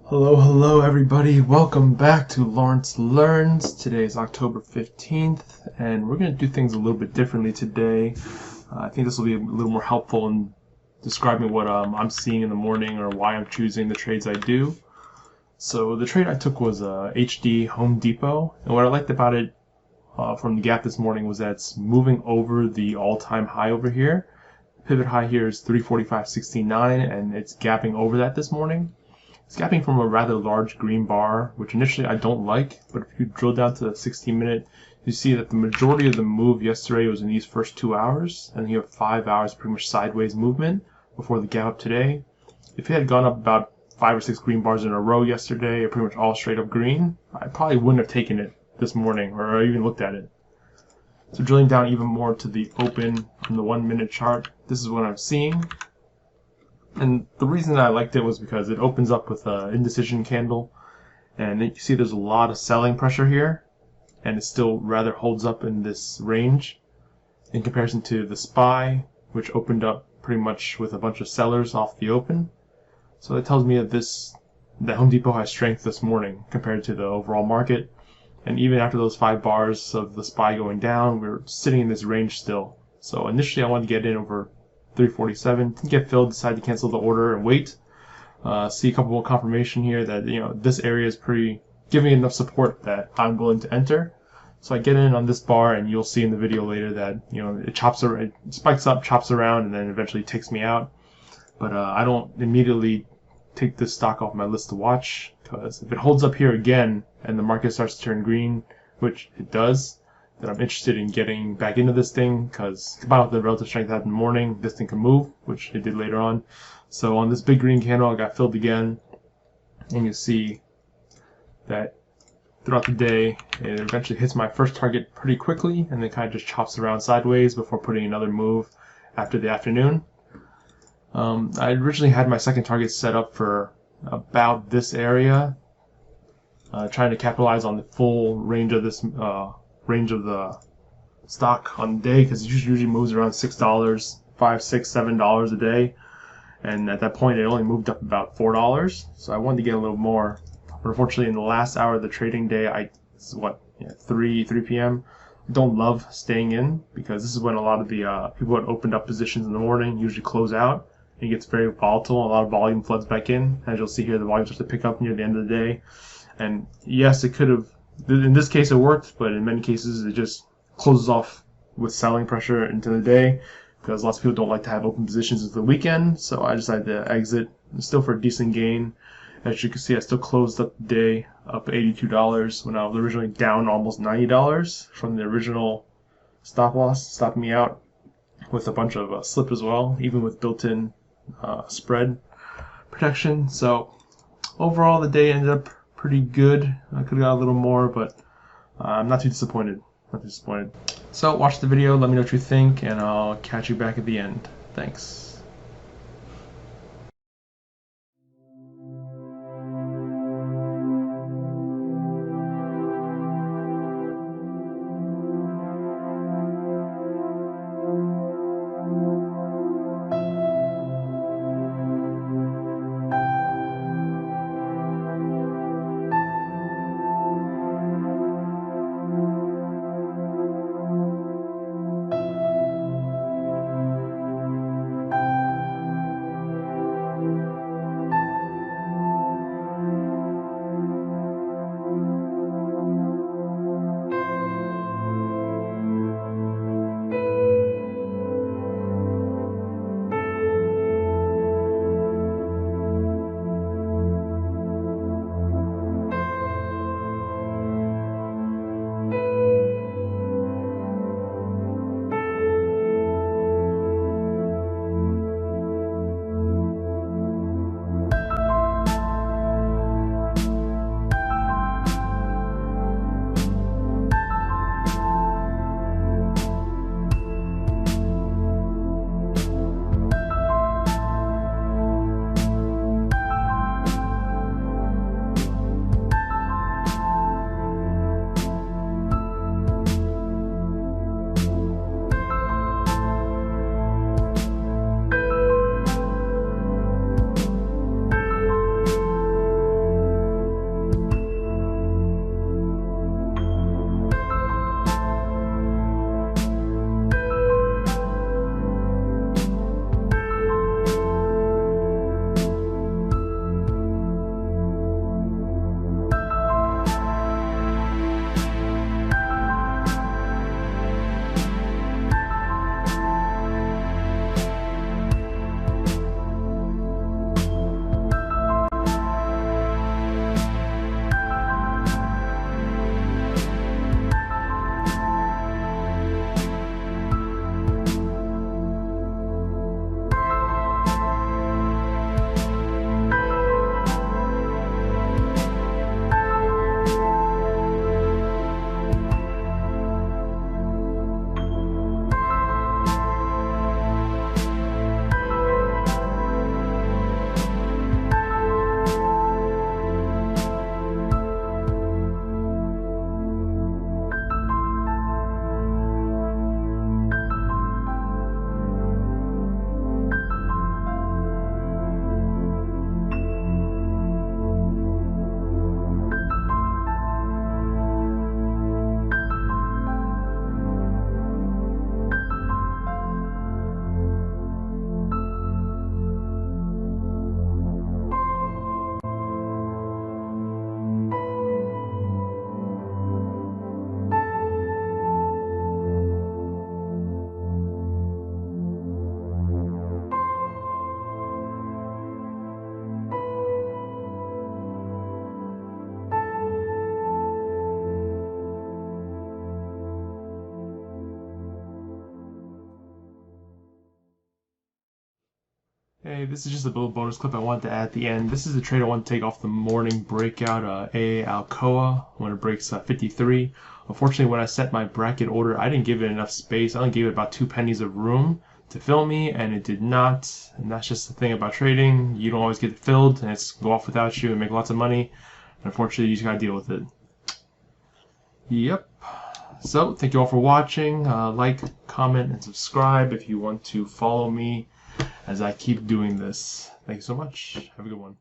Hello everybody. Welcome back to Lawrence Learns. Today is October 15th, and we're going to do things a little bit differently today. I think this will be a little more helpful in describing what I'm seeing in the morning or why I'm choosing the trades I do. So the trade I took was HD Home Depot, and what I liked about it from the gap this morning was that it's moving over the all-time high over here. The pivot high here is 345.69, and it's gapping over that this morning. It's gapping from a rather large green bar, which initially I don't like, but if you drill down to the 16-minute, you see that the majority of the move yesterday was in these first 2 hours, and you have 5 hours pretty much sideways movement before the gap up today. If it had gone up about 5 or 6 green bars in a row yesterday, or pretty much all straight up green, I probably wouldn't have taken it this morning, or even looked at it. So drilling down even more to the open on the 1-minute chart, this is what I'm seeing. And the reason I liked it was because it opens up with an indecision candle, and you see there's a lot of selling pressure here, and it still rather holds up in this range in comparison to the SPY, which opened up pretty much with a bunch of sellers off the open. So it tells me that Home Depot has strength this morning compared to the overall market, and even after those 5 bars of the SPY going down, we're sitting in this range still. So initially I wanted to get in over 347, didn't get filled, decided to cancel the order and wait. See a couple more confirmation here that this area is pretty giving enough support that I'm willing to enter. So I get in on this bar, and you'll see in the video later that it spikes up, chops around, and then eventually takes me out. But I don't immediately take this stock off my list to watch, because if it holds up here again and the market starts to turn green, which it does, that I'm interested in getting back into this thing, because combined with the relative strength I had in the morning, this thing can move, which it did later on. So on this big green candle, I got filled again, and you see that throughout the day, it eventually hits my first target pretty quickly, and then kind of just chops around sideways before putting another move after the afternoon. I originally had my second target set up for about this area, trying to capitalize on the full range of this range of the stock on the day, because it usually moves around $6, $5, $6, $7 a day, and at that point it only moved up about $4. So I wanted to get a little more, but unfortunately in the last hour of the trading day, 3 p.m. I don't love staying in, because this is when a lot of the people that opened up positions in the morning usually close out. It gets very volatile. A lot of volume floods back in. As you'll see here, the volume starts to pick up near the end of the day. And yes, it could have, in this case it worked, but in many cases it just closes off with selling pressure into the day, because lots of people don't like to have open positions into the weekend. So I decided to exit, still for a decent gain. As you can see, I still closed up the day up $82 when I was originally down almost $90 from the original stop loss, stopping me out with a bunch of slip as well, even with built-in spread protection. So overall, the day ended up pretty good. I could have got a little more, but I'm not too disappointed. So watch the video, let me know what you think, and I'll catch you back at the end. Thanks. Hey, this is just a little bonus clip I wanted to add at the end. This is a trade I want to take off the morning breakout, AA Alcoa, when it breaks 53. Unfortunately, when I set my bracket order, I didn't give it enough space. I only gave it about 2 pennies of room to fill me, and it did not. And that's just the thing about trading. You don't always get it filled, and it's go off without you and make lots of money. And unfortunately, you just gotta deal with it. Yep. So, thank you all for watching. Like, comment, and subscribe if you want to follow me as I keep doing this. Thank you so much. Have a good one.